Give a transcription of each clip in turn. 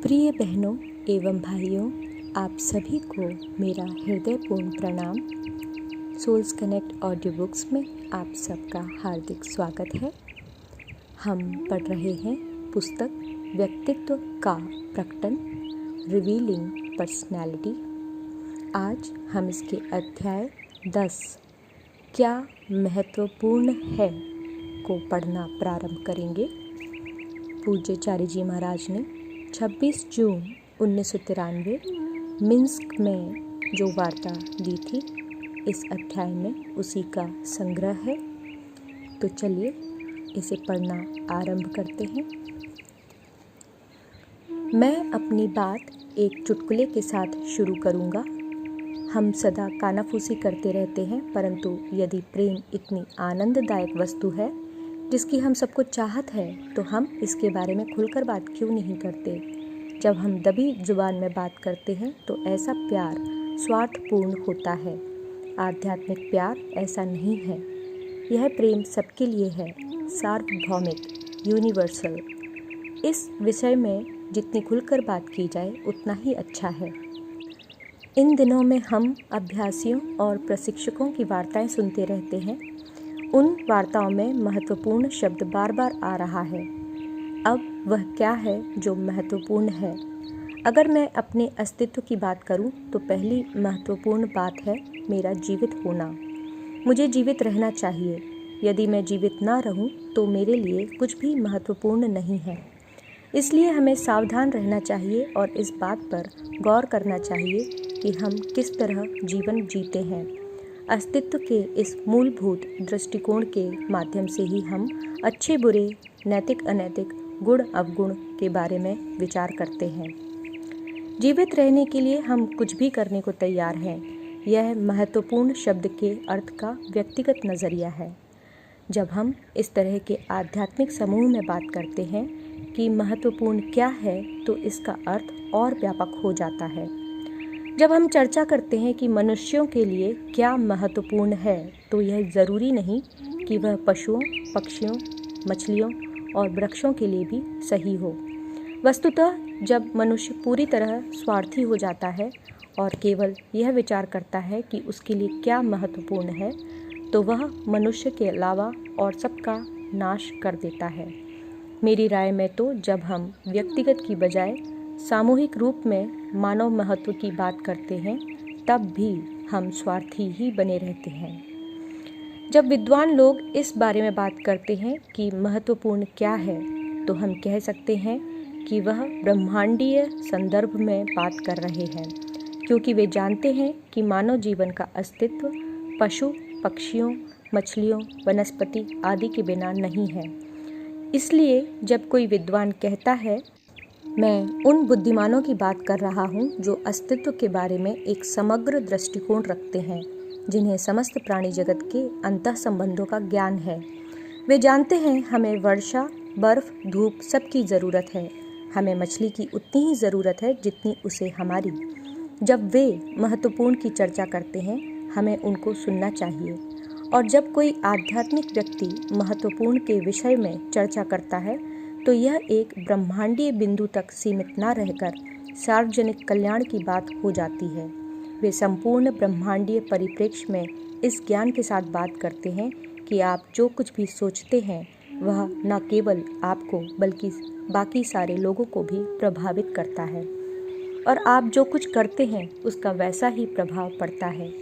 प्रिय बहनों एवं भाइयों, आप सभी को मेरा हृदयपूर्ण प्रणाम। सोल्स कनेक्ट ऑडियो बुक्स में आप सबका हार्दिक स्वागत है। हम पढ़ रहे हैं पुस्तक व्यक्तित्व का प्रकटन, रिवीलिंग पर्सनैलिटी। आज हम इसके अध्याय 10 क्या महत्वपूर्ण है को पढ़ना प्रारंभ करेंगे। पूज्य चारी जी महाराज ने 26 जून 1993 मिन्स्क में जो वार्ता दी थी, इस अध्याय में उसी का संग्रह है। तो चलिए इसे पढ़ना आरंभ करते हैं। मैं अपनी बात एक चुटकुले के साथ शुरू करूंगा। हम सदा कानाफूसी करते रहते हैं, परंतु यदि प्रेम इतनी आनंददायक वस्तु है जिसकी हम सबको चाहत है, तो हम इसके बारे में खुलकर बात क्यों नहीं करते। जब हम दबी जुबान में बात करते हैं तो ऐसा प्यार स्वार्थपूर्ण होता है। आध्यात्मिक प्यार ऐसा नहीं है। यह प्रेम सबके लिए है, सार्वभौमिक, यूनिवर्सल। इस विषय में जितनी खुलकर बात की जाए उतना ही अच्छा है। इन दिनों में हम अभ्यासियों और प्रशिक्षकों की वार्ताएं सुनते रहते हैं। उन वार्ताओं में महत्वपूर्ण शब्द बार बार आ रहा है। अब वह क्या है जो महत्वपूर्ण है? अगर मैं अपने अस्तित्व की बात करूं तो पहली महत्वपूर्ण बात है मेरा जीवित होना। मुझे जीवित रहना चाहिए। यदि मैं जीवित ना रहूं तो मेरे लिए कुछ भी महत्वपूर्ण नहीं है। इसलिए हमें सावधान रहना चाहिए और इस बात पर गौर करना चाहिए कि हम किस तरह जीवन जीते हैं। अस्तित्व के इस मूलभूत दृष्टिकोण के माध्यम से ही हम अच्छे बुरे, नैतिक अनैतिक, गुण अवगुण के बारे में विचार करते हैं। जीवित रहने के लिए हम कुछ भी करने को तैयार हैं। यह महत्वपूर्ण शब्द के अर्थ का व्यक्तिगत नज़रिया है। जब हम इस तरह के आध्यात्मिक समूह में बात करते हैं कि महत्वपूर्ण क्या है, तो इसका अर्थ और व्यापक हो जाता है। जब हम चर्चा करते हैं कि मनुष्यों के लिए क्या महत्वपूर्ण है, तो यह ज़रूरी नहीं कि वह पशुओं, पक्षियों, मछलियों और वृक्षों के लिए भी सही हो। वस्तुतः जब मनुष्य पूरी तरह स्वार्थी हो जाता है और केवल यह विचार करता है कि उसके लिए क्या महत्वपूर्ण है, तो वह मनुष्य के अलावा और सबका नाश कर देता है। मेरी राय में तो जब हम व्यक्तिगत की बजाय सामूहिक रूप में मानव महत्व की बात करते हैं, तब भी हम स्वार्थी ही बने रहते हैं। जब विद्वान लोग इस बारे में बात करते हैं कि महत्वपूर्ण क्या है, तो हम कह सकते हैं कि वह ब्रह्मांडीय संदर्भ में बात कर रहे हैं, क्योंकि वे जानते हैं कि मानव जीवन का अस्तित्व पशु, पक्षियों, मछलियों, वनस्पति आदि के बिना नहीं है। इसलिए जब कोई विद्वान कहता है, मैं उन बुद्धिमानों की बात कर रहा हूँ जो अस्तित्व के बारे में एक समग्र दृष्टिकोण रखते हैं, जिन्हें समस्त प्राणी जगत के अंतः संबंधों का ज्ञान है। वे जानते हैं हमें वर्षा, बर्फ, धूप सबकी ज़रूरत है। हमें मछली की उतनी ही ज़रूरत है जितनी उसे हमारी। जब वे महत्वपूर्ण की चर्चा करते हैं, हमें उनको सुनना चाहिए। और जब कोई आध्यात्मिक व्यक्ति महत्वपूर्ण के विषय में चर्चा करता है, तो यह एक ब्रह्मांडीय बिंदु तक सीमित न रहकर सार्वजनिक कल्याण की बात हो जाती है। वे संपूर्ण ब्रह्मांडीय परिप्रेक्ष्य में इस ज्ञान के साथ बात करते हैं कि आप जो कुछ भी सोचते हैं वह न केवल आपको बल्कि बाकी सारे लोगों को भी प्रभावित करता है, और आप जो कुछ करते हैं उसका वैसा ही प्रभाव पड़ता है।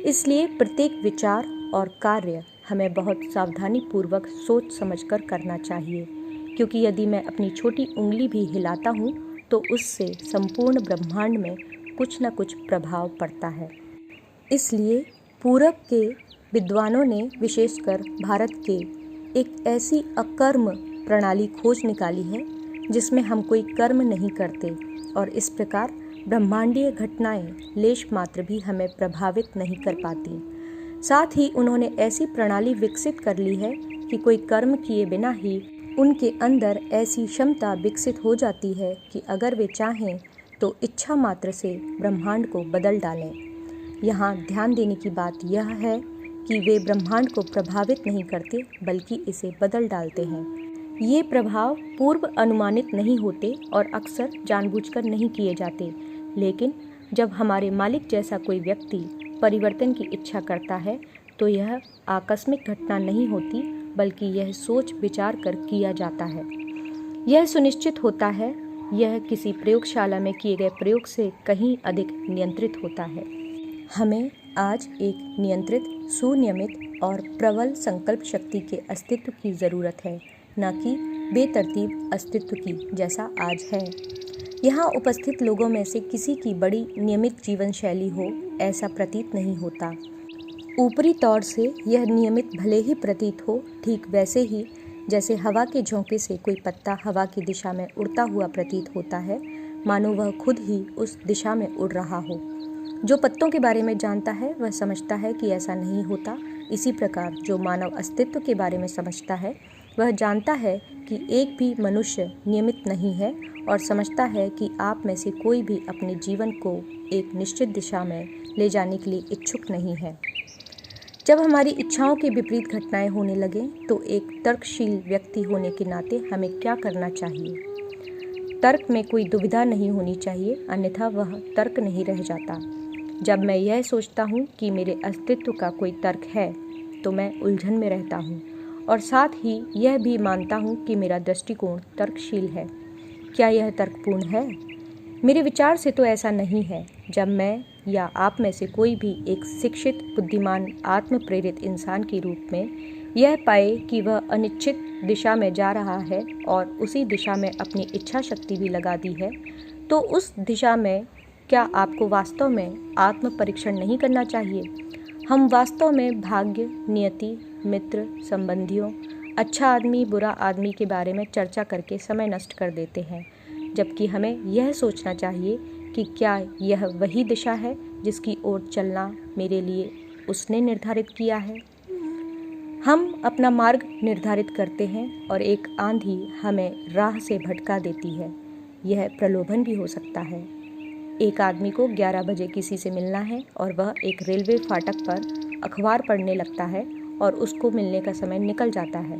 इसलिए प्रत्येक विचार और कार्य हमें बहुत सावधानीपूर्वक सोच समझकर करना चाहिए, क्योंकि यदि मैं अपनी छोटी उंगली भी हिलाता हूँ तो उससे संपूर्ण ब्रह्मांड में कुछ न कुछ प्रभाव पड़ता है। इसलिए पूरब के विद्वानों ने विशेषकर भारत के एक ऐसी अकर्म प्रणाली खोज निकाली है जिसमें हम कोई कर्म नहीं करते, और इस प्रकार ब्रह्मांडीय घटनाएं लेश मात्र भी हमें प्रभावित नहीं कर पाती। साथ ही उन्होंने ऐसी प्रणाली विकसित कर ली है कि कोई कर्म किए बिना ही उनके अंदर ऐसी क्षमता विकसित हो जाती है कि अगर वे चाहें तो इच्छा मात्र से ब्रह्मांड को बदल डालें। यहाँ ध्यान देने की बात यह है कि वे ब्रह्मांड को प्रभावित नहीं करते बल्कि इसे बदल डालते हैं। ये प्रभाव पूर्व अनुमानित नहीं होते और अक्सर जानबूझकर नहीं किए जाते, लेकिन जब हमारे मालिक जैसा कोई व्यक्ति परिवर्तन की इच्छा करता है तो यह आकस्मिक घटना नहीं होती, बल्कि यह सोच विचार कर किया जाता है। यह सुनिश्चित होता है, यह किसी प्रयोगशाला में किए गए प्रयोग से कहीं अधिक नियंत्रित होता है। हमें आज एक नियंत्रित, सुनियमित और प्रबल संकल्प शक्ति के अस्तित्व की ज़रूरत है, न कि बेतरतीब अस्तित्व की जैसा आज है। यहाँ उपस्थित लोगों में से किसी की बड़ी नियमित जीवन शैली हो, ऐसा प्रतीत नहीं होता। ऊपरी तौर से यह नियमित भले ही प्रतीत हो, ठीक वैसे ही जैसे हवा के झोंके से कोई पत्ता हवा की दिशा में उड़ता हुआ प्रतीत होता है, मानो वह खुद ही उस दिशा में उड़ रहा हो। जो पत्तों के बारे में जानता है वह समझता है कि ऐसा नहीं होता। इसी प्रकार जो मानव अस्तित्व के बारे में समझता है वह जानता है कि एक भी मनुष्य नियमित नहीं है और समझता है कि आप में से कोई भी अपने जीवन को एक निश्चित दिशा में ले जाने के लिए इच्छुक नहीं है। जब हमारी इच्छाओं के विपरीत घटनाएं होने लगें तो एक तर्कशील व्यक्ति होने के नाते हमें क्या करना चाहिए? तर्क में कोई दुविधा नहीं होनी चाहिए, अन्यथा वह तर्क नहीं रह जाता। जब मैं यह सोचता हूँ कि मेरे अस्तित्व का कोई तर्क है तो मैं उलझन में रहता हूँ और साथ ही यह भी मानता हूँ कि मेरा दृष्टिकोण तर्कशील है। क्या यह तर्कपूर्ण है? मेरे विचार से तो ऐसा नहीं है। जब मैं या आप में से कोई भी एक शिक्षित, बुद्धिमान, आत्म प्रेरित इंसान के रूप में यह पाए कि वह अनिश्चित दिशा में जा रहा है और उसी दिशा में अपनी इच्छा शक्ति भी लगा दी है, तो उस दिशा में क्या आपको वास्तव में आत्म परीक्षण नहीं करना चाहिए? हम वास्तव में भाग्य, नियति, मित्र, संबंधियों, अच्छा आदमी, बुरा आदमी के बारे में चर्चा करके समय नष्ट कर देते हैं, जबकि हमें यह सोचना चाहिए कि क्या यह वही दिशा है जिसकी ओर चलना मेरे लिए उसने निर्धारित किया है। हम अपना मार्ग निर्धारित करते हैं और एक आंधी हमें राह से भटका देती है। यह प्रलोभन भी हो सकता है। एक आदमी को 11 बजे किसी से मिलना है और वह एक रेलवे फाटक पर अखबार पढ़ने लगता है और उसको मिलने का समय निकल जाता है।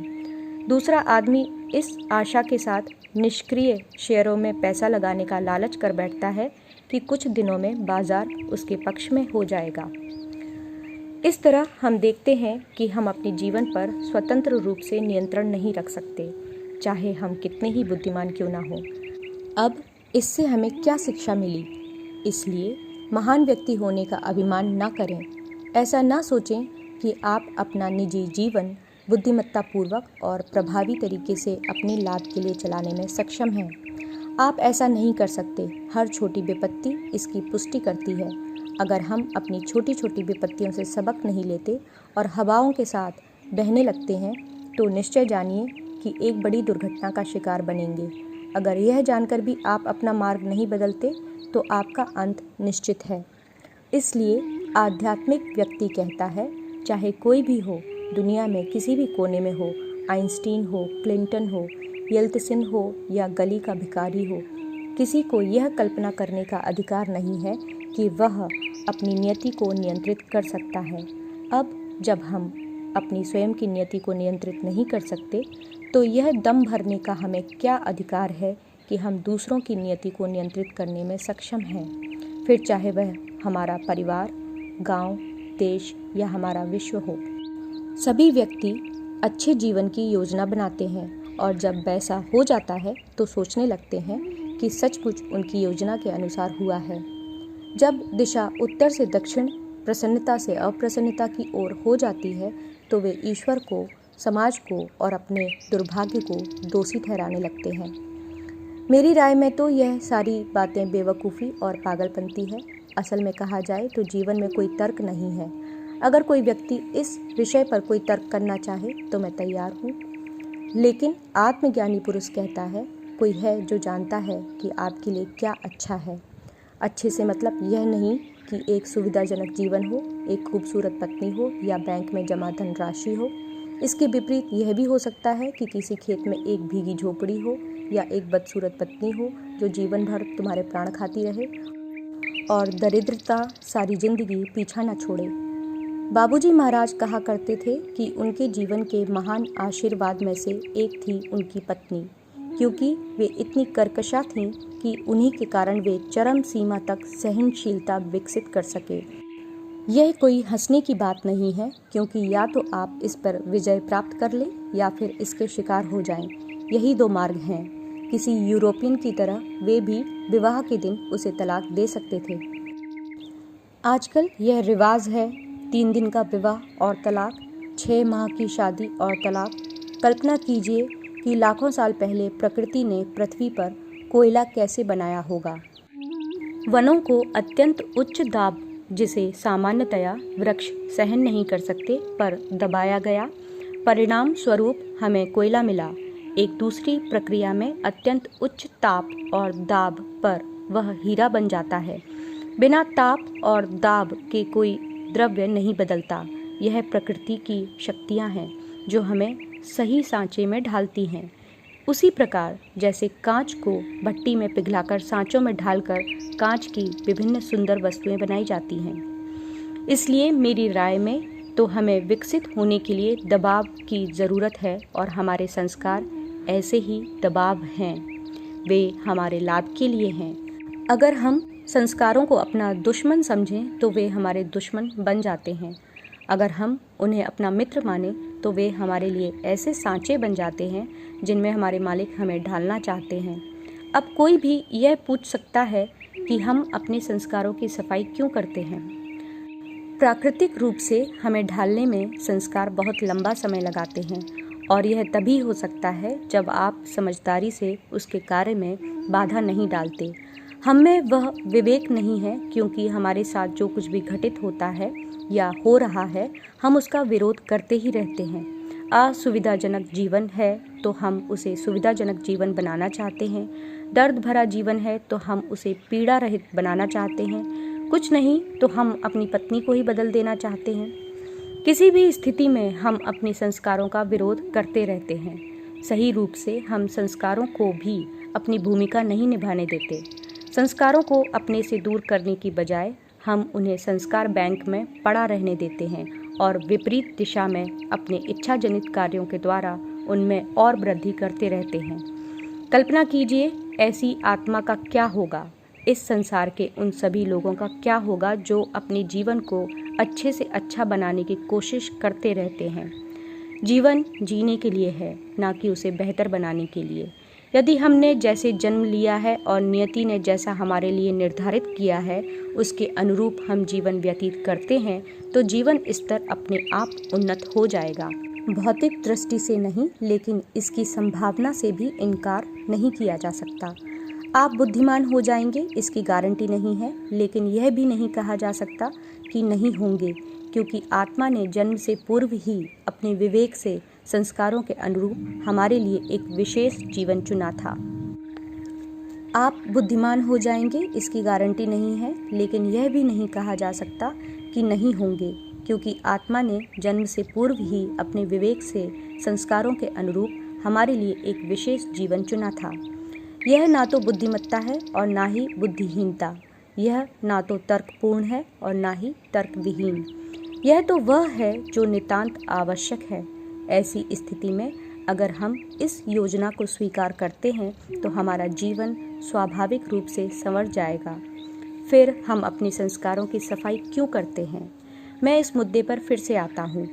दूसरा आदमी इस आशा के साथ निष्क्रिय शेयरों में पैसा लगाने का लालच कर बैठता है कि कुछ दिनों में बाजार उसके पक्ष में हो जाएगा। इस तरह हम देखते हैं कि हम अपने जीवन पर स्वतंत्र रूप से नियंत्रण नहीं रख सकते, चाहे हम कितने ही बुद्धिमान क्यों ना हो। अब इससे हमें क्या शिक्षा मिली? इसलिए महान व्यक्ति होने का अभिमान न करें। ऐसा ना सोचें कि आप अपना निजी जीवन बुद्धिमत्तापूर्वक और प्रभावी तरीके से अपने लाभ के लिए चलाने में सक्षम हैं। आप ऐसा नहीं कर सकते। हर छोटी विपत्ति इसकी पुष्टि करती है। अगर हम अपनी छोटी छोटी विपत्तियों से सबक नहीं लेते और हवाओं के साथ बहने लगते हैं तो निश्चय जानिए कि एक बड़ी दुर्घटना का शिकार बनेंगे। अगर यह जानकर भी आप अपना मार्ग नहीं बदलते तो आपका अंत निश्चित है। इसलिए आध्यात्मिक व्यक्ति कहता है, चाहे कोई भी हो, दुनिया में किसी भी कोने में हो, आइंस्टीन हो, क्लिंटन हो, येल्तसिन हो या गली का भिखारी हो, किसी को यह कल्पना करने का अधिकार नहीं है कि वह अपनी नियति को नियंत्रित कर सकता है। अब जब हम अपनी स्वयं की नियति को नियंत्रित नहीं कर सकते तो यह दम भरने का हमें क्या अधिकार है कि हम दूसरों की नियति को नियंत्रित करने में सक्षम हैं, फिर चाहे वह हमारा परिवार, गांव, देश या हमारा विश्व हो। सभी व्यक्ति अच्छे जीवन की योजना बनाते हैं और जब वैसा हो जाता है तो सोचने लगते हैं कि सचमुच उनकी योजना के अनुसार हुआ है। जब दिशा उत्तर से दक्षिण, प्रसन्नता से अप्रसन्नता की ओर हो जाती है तो वे ईश्वर को, समाज को और अपने दुर्भाग्य को दोषी ठहराने लगते हैं। मेरी राय में तो यह सारी बातें बेवकूफ़ी और पागलपंती है। असल में कहा जाए तो जीवन में कोई तर्क नहीं है। अगर कोई व्यक्ति इस विषय पर कोई तर्क करना चाहे तो मैं तैयार हूँ, लेकिन आत्मज्ञानी पुरुष कहता है, कोई है जो जानता है कि आपके लिए क्या अच्छा है। अच्छे से मतलब यह नहीं कि एक सुविधाजनक जीवन हो, एक खूबसूरत पत्नी हो या बैंक में जमा धनराशि हो। इसके विपरीत यह भी हो सकता है कि किसी खेत में एक भीगी झोपड़ी हो या एक बदसूरत पत्नी हो जो जीवन भर तुम्हारे प्राण खाती रहे और दरिद्रता सारी जिंदगी पीछा न छोड़े। बाबूजी महाराज कहा करते थे कि उनके जीवन के महान आशीर्वाद में से एक थी उनकी पत्नी, क्योंकि वे इतनी कर्कशा थीं कि उन्हीं के कारण वे चरम सीमा तक सहनशीलता विकसित कर सके। यह कोई हंसने की बात नहीं है, क्योंकि या तो आप इस पर विजय प्राप्त कर लें या फिर इसके शिकार हो जाएं। यही दो मार्ग हैं। किसी यूरोपियन की तरह वे भी विवाह के दिन उसे तलाक दे सकते थे। आजकल यह रिवाज है, 3 दिन का विवाह और तलाक, 6 माह की शादी और तलाक। कल्पना कीजिए कि लाखों साल पहले प्रकृति ने पृथ्वी पर कोयला कैसे बनाया होगा। वनों को अत्यंत उच्च दाब, जिसे सामान्यतया वृक्ष सहन नहीं कर सकते, पर दबाया गया। परिणाम स्वरूप हमें कोयला मिला। एक दूसरी प्रक्रिया में अत्यंत उच्च ताप और दाब पर वह हीरा बन जाता है। बिना ताप और दाब के कोई द्रव्य नहीं बदलता। यह प्रकृति की शक्तियाँ हैं जो हमें सही सांचे में ढालती हैं। उसी प्रकार जैसे कांच को भट्टी में पिघलाकर सांचों में ढालकर कांच की विभिन्न सुंदर वस्तुएं बनाई जाती हैं। इसलिए मेरी राय में तो हमें विकसित होने के लिए दबाव की ज़रूरत है, और हमारे संस्कार ऐसे ही दबाव हैं। वे हमारे लाभ के लिए हैं। अगर हम संस्कारों को अपना दुश्मन समझें तो वे हमारे दुश्मन बन जाते हैं। अगर हम उन्हें अपना मित्र माने तो वे हमारे लिए ऐसे सांचे बन जाते हैं जिनमें हमारे मालिक हमें ढालना चाहते हैं। अब कोई भी यह पूछ सकता है कि हम अपने संस्कारों की सफाई क्यों करते हैं। प्राकृतिक रूप से हमें ढालने में संस्कार बहुत लंबा समय लगाते हैं, और यह तभी हो सकता है जब आप समझदारी से उसके कार्य में बाधा नहीं डालते। हम में वह विवेक नहीं है, क्योंकि हमारे साथ जो कुछ भी घटित होता है या हो रहा है, हम उसका विरोध करते ही रहते हैं। असुविधाजनक जीवन है तो हम उसे सुविधाजनक जीवन बनाना चाहते हैं। दर्द भरा जीवन है तो हम उसे पीड़ा रहित बनाना चाहते हैं। कुछ नहीं तो हम अपनी पत्नी को ही बदल देना चाहते हैं। किसी भी स्थिति में हम अपने संस्कारों का विरोध करते रहते हैं। सही रूप से हम संस्कारों को भी अपनी भूमिका नहीं निभाने देते। संस्कारों को अपने से दूर करने की बजाय हम उन्हें संस्कार बैंक में पड़ा रहने देते हैं और विपरीत दिशा में अपने इच्छाजनित कार्यों के द्वारा उनमें और वृद्धि करते रहते हैं। कल्पना कीजिए, ऐसी आत्मा का क्या होगा, इस संसार के उन सभी लोगों का क्या होगा जो अपने जीवन को अच्छे से अच्छा बनाने की कोशिश करते रहते हैं। जीवन जीने के लिए है, ना कि उसे बेहतर बनाने के लिए। यदि हमने जैसे जन्म लिया है और नियति ने जैसा हमारे लिए निर्धारित किया है उसके अनुरूप हम जीवन व्यतीत करते हैं, तो जीवन स्तर अपने आप उन्नत हो जाएगा। भौतिक दृष्टि से नहीं, लेकिन इसकी संभावना से भी इनकार नहीं किया जा सकता। आप बुद्धिमान हो जाएंगे, इसकी गारंटी नहीं है, लेकिन यह भी नहीं कहा जा सकता कि नहीं होंगे, क्योंकि आत्मा ने जन्म से पूर्व ही अपने विवेक से संस्कारों के अनुरूप हमारे लिए एक विशेष जीवन चुना था। आप बुद्धिमान हो जाएंगे, इसकी गारंटी नहीं है, लेकिन यह भी नहीं कहा जा सकता कि नहीं होंगे, क्योंकि आत्मा ने जन्म से पूर्व ही अपने विवेक से संस्कारों के अनुरूप हमारे लिए एक विशेष जीवन चुना था। यह ना तो बुद्धिमत्ता है और ना ही बुद्धिहीनता। यह ना तो तर्कपूर्ण है और ना ही तर्कविहीन। यह तो वह है जो नितांत आवश्यक है। ऐसी स्थिति में अगर हम इस योजना को स्वीकार करते हैं तो हमारा जीवन स्वाभाविक रूप से संवर जाएगा। फिर हम अपने संस्कारों की सफाई क्यों करते हैं? मैं इस मुद्दे पर फिर से आता हूँ,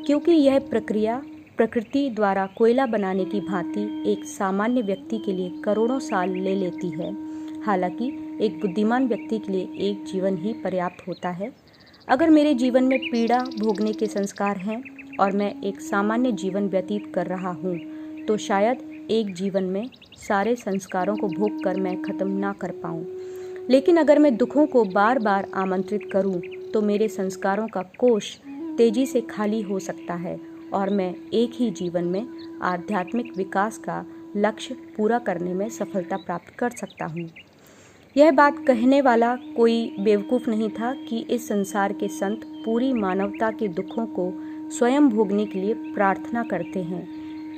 क्योंकि यह प्रक्रिया प्रकृति द्वारा कोयला बनाने की भांति एक सामान्य व्यक्ति के लिए करोड़ों साल ले लेती है। हालांकि एक बुद्धिमान व्यक्ति के लिए एक जीवन ही पर्याप्त होता है। अगर मेरे जीवन में पीड़ा भोगने के संस्कार हैं और मैं एक सामान्य जीवन व्यतीत कर रहा हूँ, तो शायद एक जीवन में सारे संस्कारों को भोग कर मैं खत्म ना कर पाऊँ। लेकिन अगर मैं दुखों को बार बार आमंत्रित करूँ तो मेरे संस्कारों का कोष तेजी से खाली हो सकता है और मैं एक ही जीवन में आध्यात्मिक विकास का लक्ष्य पूरा करने में सफलता प्राप्त कर सकता हूँ। यह बात कहने वाला कोई बेवकूफ़ नहीं था कि इस संसार के संत पूरी मानवता के दुखों को स्वयं भोगने के लिए प्रार्थना करते हैं।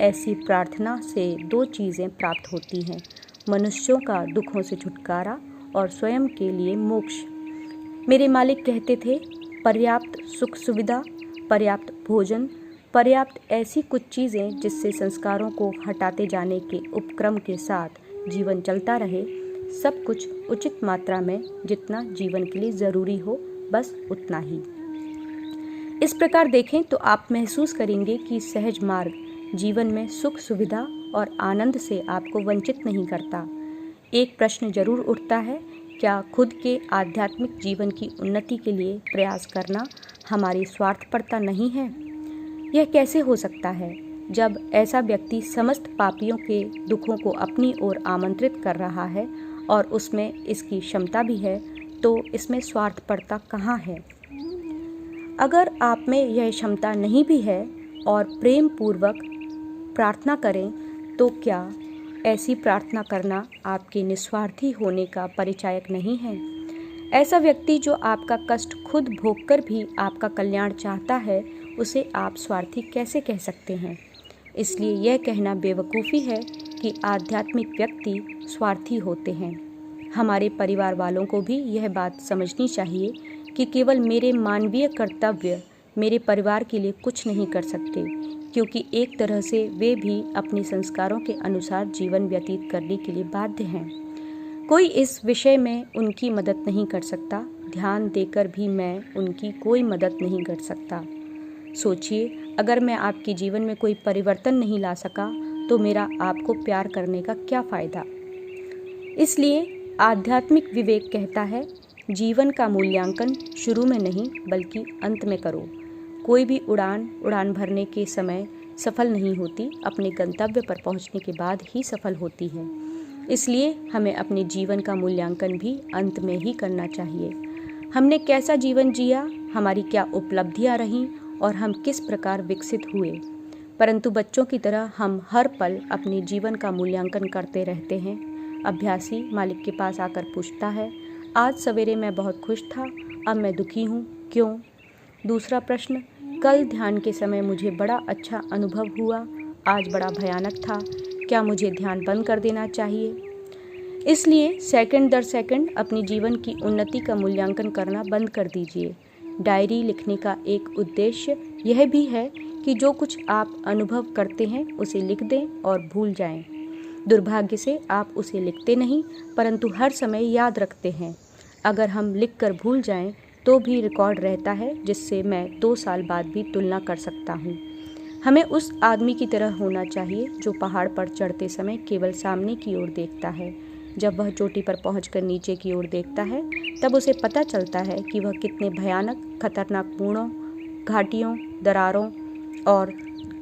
ऐसी प्रार्थना से दो चीज़ें प्राप्त होती हैं, मनुष्यों का दुखों से छुटकारा और स्वयं के लिए मोक्ष। मेरे मालिक कहते थे, पर्याप्त सुख सुविधा, पर्याप्त भोजन, पर्याप्त ऐसी कुछ चीज़ें जिससे संस्कारों को हटाते जाने के उपक्रम के साथ जीवन चलता रहे, सब कुछ उचित मात्रा में, जितना जीवन के लिए ज़रूरी हो बस उतना ही। इस प्रकार देखें तो आप महसूस करेंगे कि सहज मार्ग जीवन में सुख सुविधा और आनंद से आपको वंचित नहीं करता। एक प्रश्न जरूर उठता है, क्या खुद के आध्यात्मिक जीवन की उन्नति के लिए प्रयास करना हमारी स्वार्थपरता नहीं है? यह कैसे हो सकता है जब ऐसा व्यक्ति समस्त पापियों के दुखों को अपनी ओर आमंत्रित कर रहा है और उसमें इसकी क्षमता भी है, तो इसमें स्वार्थपरता कहाँ है? अगर आप में यह क्षमता नहीं भी है और प्रेम पूर्वक प्रार्थना करें, तो क्या ऐसी प्रार्थना करना आपके निस्वार्थी होने का परिचायक नहीं है? ऐसा व्यक्ति जो आपका कष्ट खुद भोगकर भी आपका कल्याण चाहता है, उसे आप स्वार्थी कैसे कह सकते हैं? इसलिए यह कहना बेवकूफ़ी है कि आध्यात्मिक व्यक्ति स्वार्थी होते हैं। हमारे परिवार वालों को भी यह बात समझनी चाहिए कि केवल मेरे मानवीय कर्तव्य मेरे परिवार के लिए कुछ नहीं कर सकते, क्योंकि एक तरह से वे भी अपने संस्कारों के अनुसार जीवन व्यतीत करने के लिए बाध्य हैं। कोई इस विषय में उनकी मदद नहीं कर सकता, ध्यान देकर भी मैं उनकी कोई मदद नहीं कर सकता। सोचिए, अगर मैं आपके जीवन में कोई परिवर्तन नहीं ला सका, तो मेरा आपको प्यार करने का क्या फ़ायदा? इसलिए आध्यात्मिक विवेक कहता है, जीवन का मूल्यांकन शुरू में नहीं बल्कि अंत में करो। कोई भी उड़ान भरने के समय सफल नहीं होती, अपने गंतव्य पर पहुंचने के बाद ही सफल होती है। इसलिए हमें अपने जीवन का मूल्यांकन भी अंत में ही करना चाहिए। हमने कैसा जीवन जिया, हमारी क्या उपलब्धियां रहीं और हम किस प्रकार विकसित हुए। परंतु बच्चों की तरह हम हर पल अपने जीवन का मूल्यांकन करते रहते हैं। अभ्यासी मालिक के पास आकर पूछता है, आज सवेरे मैं बहुत खुश था, अब मैं दुखी हूँ, क्यों? दूसरा प्रश्न, कल ध्यान के समय मुझे बड़ा अच्छा अनुभव हुआ, आज बड़ा भयानक था, क्या मुझे ध्यान बंद कर देना चाहिए? इसलिए सेकंड दर सेकंड अपने जीवन की उन्नति का मूल्यांकन करना बंद कर दीजिए। डायरी लिखने का एक उद्देश्य यह भी है कि जो कुछ आप अनुभव करते हैं उसे लिख दें और भूल जाएं। दुर्भाग्य से आप उसे लिखते नहीं, परंतु हर समय याद रखते हैं। अगर हम लिखकर भूल जाएं तो भी रिकॉर्ड रहता है, जिससे मैं 2 साल बाद भी तुलना कर सकता हूँ। हमें उस आदमी की तरह होना चाहिए जो पहाड़ पर चढ़ते समय केवल सामने की ओर देखता है। जब वह चोटी पर पहुंचकर नीचे की ओर देखता है, तब उसे पता चलता है कि वह कितने भयानक, खतरनाक पूर्णों, घाटियों, दरारों और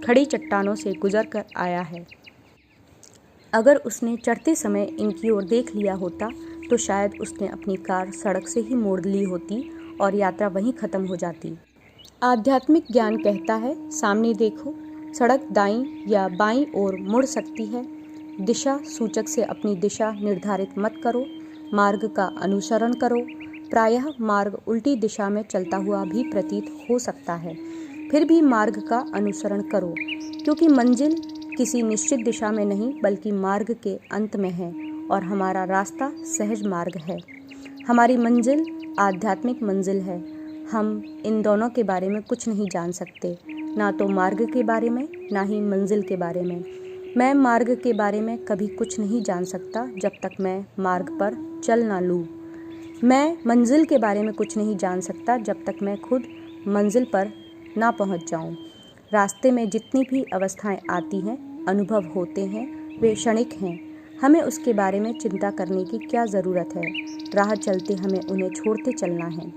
खड़ी चट्टानों से गुजर कर आया है। अगर उसने चढ़ते समय इनकी ओर देख लिया होता, तो शायद उसने अपनी कार सड़क से ही मोड़ ली होती और यात्रा वहीं खत्म हो जाती। आध्यात्मिक ज्ञान कहता है, सामने देखो, सड़क दाईं या बाईं ओर मुड़ सकती है। दिशा सूचक से अपनी दिशा निर्धारित मत करो, मार्ग का अनुसरण करो। प्रायः मार्ग उल्टी दिशा में चलता हुआ भी प्रतीत हो सकता है, फिर भी मार्ग का अनुसरण करो, क्योंकि मंजिल किसी निश्चित दिशा में नहीं बल्कि मार्ग के अंत में है और हमारा रास्ता सहज मार्ग है। हमारी मंजिल आध्यात्मिक मंजिल है। हम इन दोनों के बारे में कुछ नहीं जान सकते, ना तो मार्ग के बारे में, ना ही मंजिल के बारे में। मैं मार्ग के बारे में कभी कुछ नहीं जान सकता जब तक मैं मार्ग पर चल ना लूँ। मैं मंजिल के बारे में कुछ नहीं जान सकता जब तक मैं खुद मंजिल पर ना पहुँच जाऊँ। रास्ते में जितनी भी अवस्थाएं आती हैं, अनुभव होते हैं, वे क्षणिक हैं। हमें उसके बारे में चिंता करने की क्या ज़रूरत है? राह चलते हमें उन्हें छोड़ते चलना है।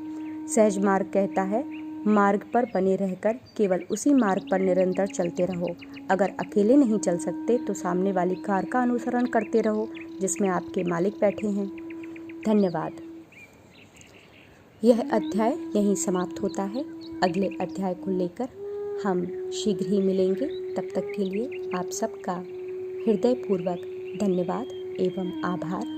सहज मार्ग कहता है, मार्ग पर बने रहकर केवल उसी मार्ग पर निरंतर चलते रहो। अगर अकेले नहीं चल सकते तो सामने वाली कार का अनुसरण करते रहो जिसमें आपके मालिक बैठे हैं। धन्यवाद। यह अध्याय यहीं समाप्त होता है। अगले अध्याय को लेकर हम शीघ्र ही मिलेंगे। तब तक के लिए आप सबका हृदयपूर्वक धन्यवाद एवं आभार।